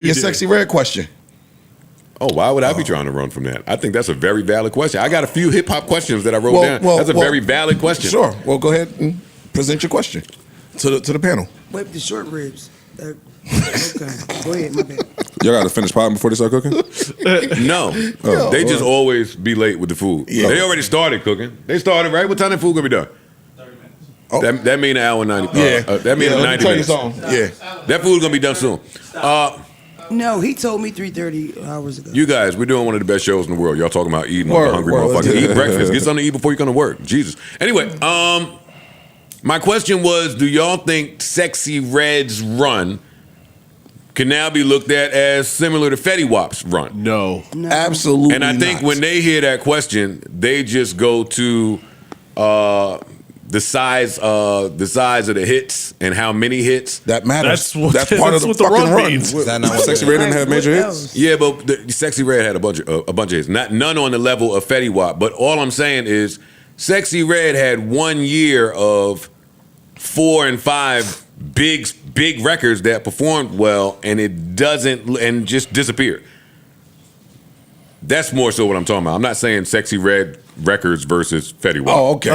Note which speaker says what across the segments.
Speaker 1: Your Sexyy Red question.
Speaker 2: Oh, why would I be trying to run from that? I think that's a very valid question. I got a few hip hop questions that I wrote down. That's a very valid question.
Speaker 1: Sure. Well, go ahead and present your question to the panel.
Speaker 3: Wipe the short ribs. Okay. Go ahead, my bad.
Speaker 4: Y'all got to finish potting before they start cooking?
Speaker 2: No. They just always be late with the food. Yeah. They already started cooking. They started, right? What time the food going to be done?
Speaker 5: 30 minutes.
Speaker 1: Oh.
Speaker 2: That mean an hour and 90
Speaker 1: Yeah.
Speaker 2: That mean 90 minutes.
Speaker 1: Yeah.
Speaker 2: That food's going to be done soon.
Speaker 3: No, he told me 3:30 hours ago.
Speaker 2: You guys, we're doing one of the best shows in the world. Y'all talking about eating like a hungry motherfucker. Eat breakfast. Get something to eat before you come to work. Jesus. Anyway, my question was, do y'all think Sexyy Red's run can now be looked at as similar to Fetty Wap's run?
Speaker 5: No.
Speaker 1: Absolutely.
Speaker 2: And I think when they hear that question, they just go to the size of the hits and how many hits
Speaker 1: that matters.
Speaker 5: That's
Speaker 1: part of the fucking run.
Speaker 4: Is that not what Sexyy Red didn't have major hits?
Speaker 2: Yeah, but the Sexyy Red had a bunch of hits. None on the level of Fetty Wap. But all I'm saying is, Sexyy Red had 1 year of 4 and 5 big records that performed well, and it doesn't, and just disappeared. That's more so what I'm talking about. I'm not saying Sexyy Red records versus Fetty Wap.
Speaker 1: Oh, okay.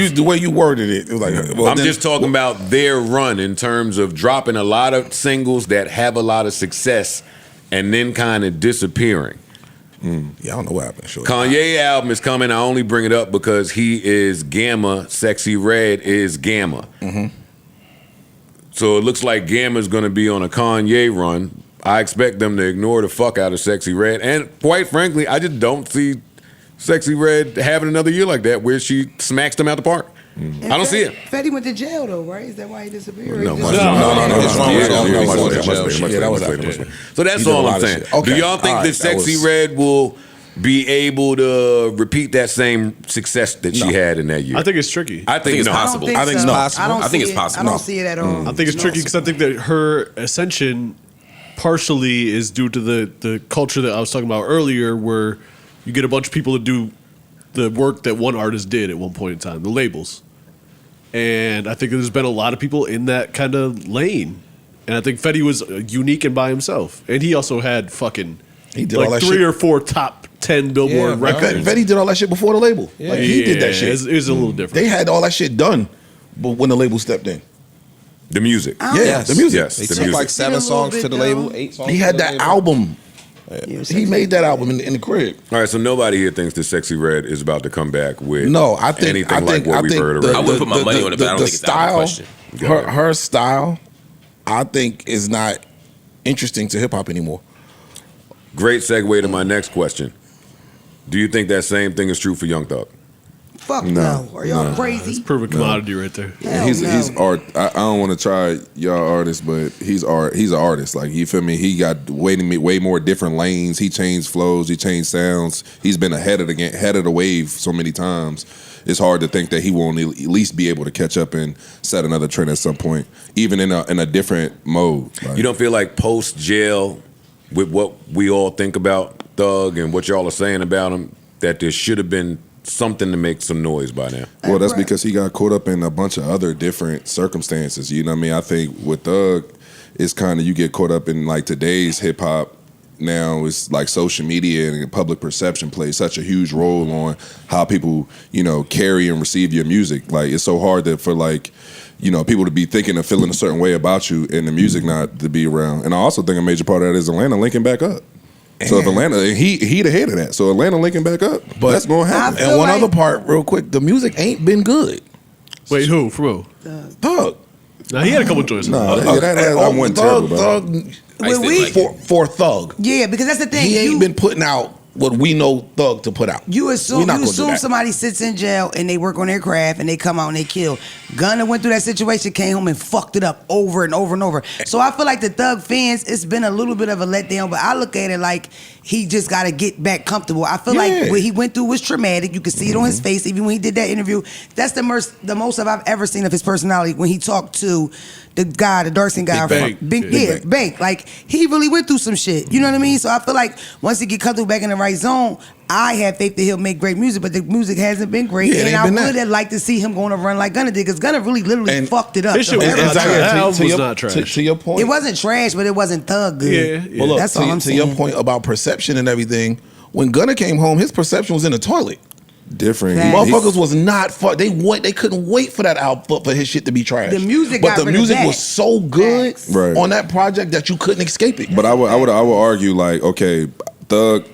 Speaker 1: The way you worded it was like. Well,
Speaker 2: I'm just talking about their run in terms of dropping a lot of singles that have a lot of success and then kind of disappearing.
Speaker 1: Yeah, I don't know what happened. Sure.
Speaker 2: Kanye album is coming. I only bring it up because he is Gamma. Sexyy Red is Gamma.
Speaker 1: Mm-hmm.
Speaker 2: So it looks like Gamma's going to be on a Kanye run. I expect them to ignore the fuck out of Sexyy Red. And quite frankly, I just don't see Sexyy Red having another year like that where she smacks them out the park. I don't see it.
Speaker 3: Fetty went to jail though, right? Is that why he disappeared?
Speaker 1: No.
Speaker 2: So that's all I'm saying. Do y'all think that Sexyy Red will be able to repeat that same success that she had in that year?
Speaker 5: I think it's tricky.
Speaker 2: I think it's possible.
Speaker 3: I think it's possible.
Speaker 6: I think it's possible.
Speaker 3: I don't see it at all.
Speaker 5: I think it's tricky because I think that her ascension partially is due to the culture that I was talking about earlier, where you get a bunch of people to do the work that one artist did at one point in time, the labels. And I think there's been a lot of people in that kind of lane. And I think Fetty was unique and by himself. And he also had fucking
Speaker 1: he did all that
Speaker 5: 3
Speaker 1: shit.
Speaker 5: or 4 top 10 Billboard records.
Speaker 1: Fetty did all that shit before the label.
Speaker 5: Yeah,
Speaker 1: like, he did that shit.
Speaker 5: It was a little different.
Speaker 1: They had all that shit done, but when the label stepped in.
Speaker 2: The music.
Speaker 1: The music.
Speaker 2: Yes,
Speaker 4: They
Speaker 2: the
Speaker 4: took
Speaker 2: music.
Speaker 4: like 7 songs to the label, 8 songs.
Speaker 1: He had
Speaker 4: to the
Speaker 1: that
Speaker 4: label.
Speaker 1: album. He made that album in the crib.
Speaker 2: All right, so nobody here thinks that Sexyy Red is about to come back with anything like what we've heard already.
Speaker 6: I wouldn't put my money on it, but I don't think it's out of question.
Speaker 1: Her style, I think, is not interesting to hip hop anymore.
Speaker 2: Great segue to my next question. Do you think that same thing is true for Young Thug?
Speaker 3: Fuck no. Are y'all crazy?
Speaker 5: It's proven commodity right there.
Speaker 4: He's art. I don't want to try y'all artists, but he's art. He's an artist. Like, you feel me? He got way more different lanes. He changed flows. He changed sounds. He's been ahead of the wave so many times. It's hard to think that he won't at least be able to catch up and set another trend at some point, even in a different mode. Like,
Speaker 2: You don't feel like post jail, with what we all think about Thug and what y'all are saying about him, that there should have been something to make some noise by now?
Speaker 4: Well, that's because he got caught up in a bunch of other different circumstances. You know what I mean? I think with Thug, it's kind of, you get caught up in like today's hip hop. Now it's like social media and public perception plays such a huge role on how people, carry and receive your music. Like, it's so hard for people to be thinking and feeling a certain way about you and the music not to be around. And I also think a major part of that is Atlanta linking back up. So if Atlanta, he the head of that. So Atlanta linking back up, but that's going to happen.
Speaker 1: And one other part, real quick, the music ain't been good.
Speaker 5: Wait, who? From who?
Speaker 1: Thug.
Speaker 5: Nah, he had a couple joints.
Speaker 4: I wasn't terrible about
Speaker 1: Thug, for Thug.
Speaker 3: Yeah, because that's the thing.
Speaker 1: He ain't been putting out what we know Thug to put out.
Speaker 3: You assume somebody sits in jail and they work on their craft and they come out and they kill. Gunna went through that situation, came home and fucked it up over and over and over. So I feel like the Thug fans, it's been a little bit of a letdown, but I look at it like he just got to get back comfortable. I feel like what he went through was traumatic. You could see it on his face, even when he did that interview. That's the most I've ever seen of his personality when he talked to the guy, the dark skin guy,
Speaker 5: Big
Speaker 3: Bank. Like, he really went through some shit. You know what I mean? So I feel like once he get comfortable back in the right right zone, I have faith that he'll make great music, but the music hasn't been great.
Speaker 1: Yeah, it
Speaker 3: and
Speaker 1: ain't
Speaker 3: I
Speaker 1: been
Speaker 3: would
Speaker 1: that.
Speaker 3: have liked to see him going to run like Gunna did, because Gunna really literally
Speaker 1: And
Speaker 3: fucked it up.
Speaker 5: His shit was
Speaker 3: Every
Speaker 5: not
Speaker 3: time.
Speaker 5: trash. Album was
Speaker 1: your,
Speaker 5: not trash.
Speaker 1: To your point,
Speaker 3: It wasn't trash, but it wasn't thug good.
Speaker 5: Yeah.
Speaker 1: Well, look,
Speaker 3: That's all I'm
Speaker 1: to
Speaker 3: saying.
Speaker 1: your point about perception and everything, when Gunna came home, his perception was in the toilet.
Speaker 4: Different.
Speaker 3: Facts.
Speaker 1: Motherfuckers was not fuck. They couldn't wait for that album for his shit to be trash.
Speaker 3: The music
Speaker 1: but
Speaker 3: got
Speaker 1: the
Speaker 3: rid of
Speaker 1: music
Speaker 3: that.
Speaker 1: was so good
Speaker 3: Facts.
Speaker 4: Right.
Speaker 1: on that project that you couldn't escape it.
Speaker 4: But I would argue like, okay, Thug,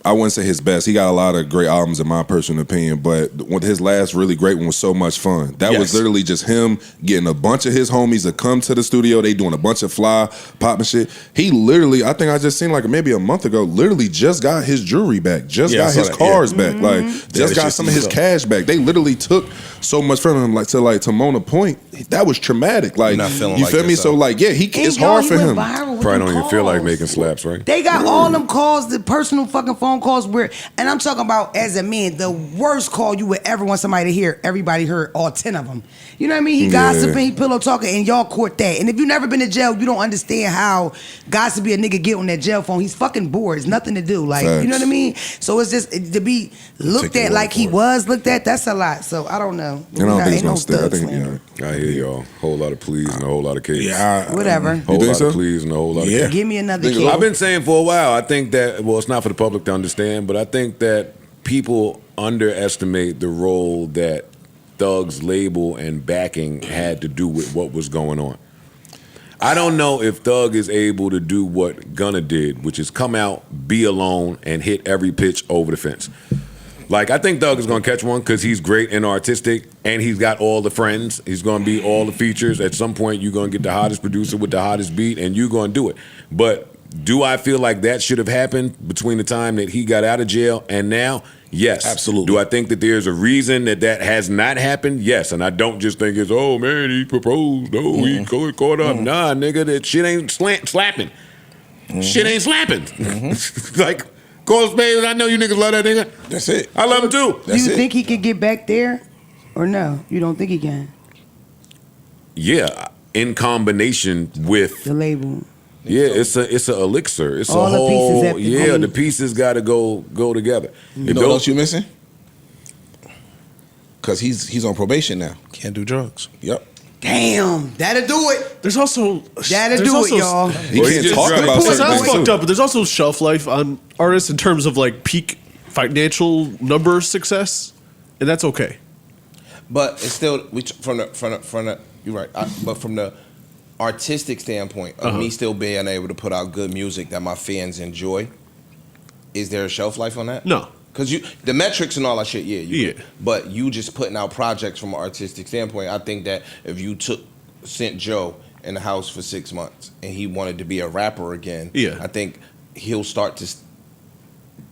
Speaker 4: I wouldn't say his best. He got a lot of great albums in my personal opinion, but his last really great one was So Much Fun. That was
Speaker 1: Yes.
Speaker 4: literally just him getting a bunch of his homies to come to the studio. They doing a bunch of fly popping shit. He literally, I think I just seen like maybe a month ago, literally just got his jewelry back, just
Speaker 1: Yeah, I
Speaker 4: got
Speaker 1: saw
Speaker 4: his
Speaker 1: that,
Speaker 4: cars
Speaker 1: yeah.
Speaker 4: back, like
Speaker 1: that
Speaker 4: just got
Speaker 1: shit
Speaker 4: some of his
Speaker 1: seems
Speaker 4: cash back. They literally took so much from him, to Mona Point. That was traumatic. Like,
Speaker 7: Not feeling
Speaker 4: you
Speaker 7: like
Speaker 4: feel me?
Speaker 7: yourself.
Speaker 4: So like, yeah,
Speaker 3: And
Speaker 4: it's
Speaker 3: yo,
Speaker 4: hard
Speaker 3: he
Speaker 4: for
Speaker 3: went
Speaker 4: him.
Speaker 3: viral with
Speaker 2: Probably
Speaker 3: them
Speaker 2: don't even feel like
Speaker 3: calls.
Speaker 2: making slaps, right?
Speaker 3: They got all them calls, the personal fucking phone calls where, and I'm talking about as a man, the worst call you would ever want somebody to hear. Everybody heard all 10 of them. You know what I mean? He
Speaker 4: Yeah.
Speaker 3: gossiping, he pillow talking, and y'all caught that. And if you never been to jail, you don't understand how gossipy a nigga get on that jail phone. He's fucking bored. It's nothing to do. Like, you know what I mean? So it's just to be looked
Speaker 1: Take your
Speaker 3: at like
Speaker 1: word
Speaker 3: he
Speaker 1: for it.
Speaker 3: was looked at. That's a lot. So I don't know.
Speaker 4: And I don't think it's
Speaker 3: Ain't no
Speaker 4: gonna stay. I
Speaker 3: thug
Speaker 4: think
Speaker 3: slander.
Speaker 2: I hear y'all. Whole lot of pleas and a whole lot of cases.
Speaker 1: Yeah,
Speaker 3: Whatever.
Speaker 2: Whole
Speaker 4: You think
Speaker 2: lot
Speaker 4: so?
Speaker 2: of pleas and a whole lot of
Speaker 1: Yeah.
Speaker 2: cases.
Speaker 3: Give me another
Speaker 4: Nigga,
Speaker 3: kid.
Speaker 2: I've been saying for a while, I think that, well, it's not for the public to understand, but I think that people underestimate the role that Thug's label and backing had to do with what was going on. I don't know if Thug is able to do what Gunna did, which is come out, be alone, and hit every pitch over the fence. Like, I think Thug is going to catch one because he's great and artistic, and he's got all the friends. He's going to be all the features. At some point, you're going to get the hottest producer with the hottest beat, and you're going to do it. But do I feel like that should have happened between the time that he got out of jail and now? Yes.
Speaker 1: Absolutely.
Speaker 2: Do I think that there's a reason that that has not happened? Yes. And I don't just think it's, oh, man, he proposed. Oh, he caught up. Nah, nigga, that shit ain't slapping. Shit ain't slapping. Like, Coach Baby, I know you niggas love that nigga.
Speaker 1: That's it.
Speaker 2: I love him too.
Speaker 3: Do
Speaker 1: That's
Speaker 3: you
Speaker 1: it.
Speaker 3: think he could get back there? Or no? You don't think he can?
Speaker 2: Yeah, in combination with
Speaker 3: The label.
Speaker 2: it's a elixir. It's
Speaker 3: All
Speaker 2: a
Speaker 3: the
Speaker 2: whole
Speaker 3: pieces have to go.
Speaker 2: the pieces got to go together.
Speaker 1: You know what else you missing? Because he's on probation now. Can't do drugs. Yep.
Speaker 3: Damn, that'll do it.
Speaker 5: There's also
Speaker 3: That'll
Speaker 5: there's
Speaker 3: do
Speaker 5: also-
Speaker 3: it, y'all.
Speaker 4: He
Speaker 2: Well, he
Speaker 4: can't
Speaker 2: just
Speaker 4: talk
Speaker 2: dropped-
Speaker 4: about
Speaker 5: Well,
Speaker 4: certain
Speaker 5: that's
Speaker 4: things
Speaker 5: fucked
Speaker 4: too.
Speaker 5: up, but there's also shelf life on artists in terms of like peak financial number success, and that's okay.
Speaker 7: But it's still from the you're right. But from the artistic standpoint of me still being able to put out good music that my fans enjoy, is there a shelf life on that?
Speaker 5: No.
Speaker 7: Because the metrics and all that shit,
Speaker 5: Yeah.
Speaker 7: But you just putting out projects from an artistic standpoint. I think that if you sent Joe in the house for 6 months and he wanted to be a rapper again,
Speaker 5: Yeah.
Speaker 7: I think he'll start to.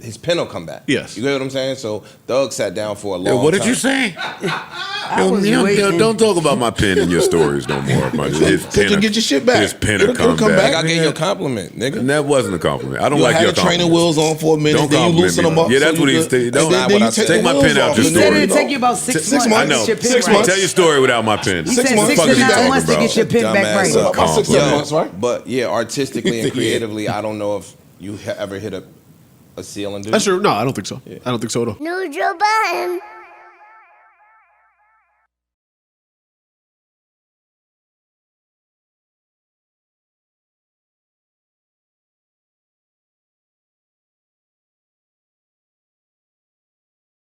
Speaker 7: His pen will come back.
Speaker 5: Yes.
Speaker 7: You get what I'm saying? So Doug sat down for a long time.
Speaker 2: What did you say?
Speaker 3: I was waiting.
Speaker 2: Don't talk about my pen in your stories no more. His pen,
Speaker 1: you get your shit back.
Speaker 2: His pen
Speaker 1: It'll
Speaker 2: will come
Speaker 1: come
Speaker 2: back.
Speaker 7: Like I gave you a compliment, nigga.
Speaker 2: And that wasn't a compliment. I don't
Speaker 1: You
Speaker 2: like
Speaker 1: had
Speaker 2: your
Speaker 1: the training
Speaker 2: compliments.
Speaker 1: wheels on for a minute,
Speaker 2: Don't
Speaker 1: then you
Speaker 2: compliment
Speaker 1: loosen
Speaker 2: me.
Speaker 1: them up.
Speaker 2: Yeah, that's
Speaker 1: so
Speaker 2: what
Speaker 1: you
Speaker 2: he's
Speaker 1: could-
Speaker 2: saying. Don't-
Speaker 1: and
Speaker 7: not
Speaker 1: then
Speaker 7: what I
Speaker 1: you
Speaker 7: said.
Speaker 1: take
Speaker 2: Take my
Speaker 1: the
Speaker 2: pen
Speaker 1: wheels
Speaker 2: out
Speaker 1: off,
Speaker 2: your
Speaker 1: and
Speaker 3: He
Speaker 1: then
Speaker 3: said
Speaker 2: story.
Speaker 3: it'd take you about 6
Speaker 1: 6
Speaker 3: months.
Speaker 1: months.
Speaker 2: I know.
Speaker 3: to get your pen
Speaker 1: 6
Speaker 3: right.
Speaker 1: months.
Speaker 2: Tell your story without my pen.
Speaker 3: He said
Speaker 1: months.
Speaker 3: 6
Speaker 1: Fuck
Speaker 3: to
Speaker 1: you
Speaker 3: 9
Speaker 1: talking
Speaker 3: months to
Speaker 2: about?
Speaker 3: get your pen back
Speaker 7: Dumbass.
Speaker 3: right.
Speaker 1: So about 6
Speaker 7: Yeah.
Speaker 1: months, right?
Speaker 7: But yeah, artistically and
Speaker 1: Yeah.
Speaker 7: creatively, I don't know if you ever hit a ceiling, dude.
Speaker 5: That's true. No, I don't think so. I don't think so at all.
Speaker 8: Neutral button.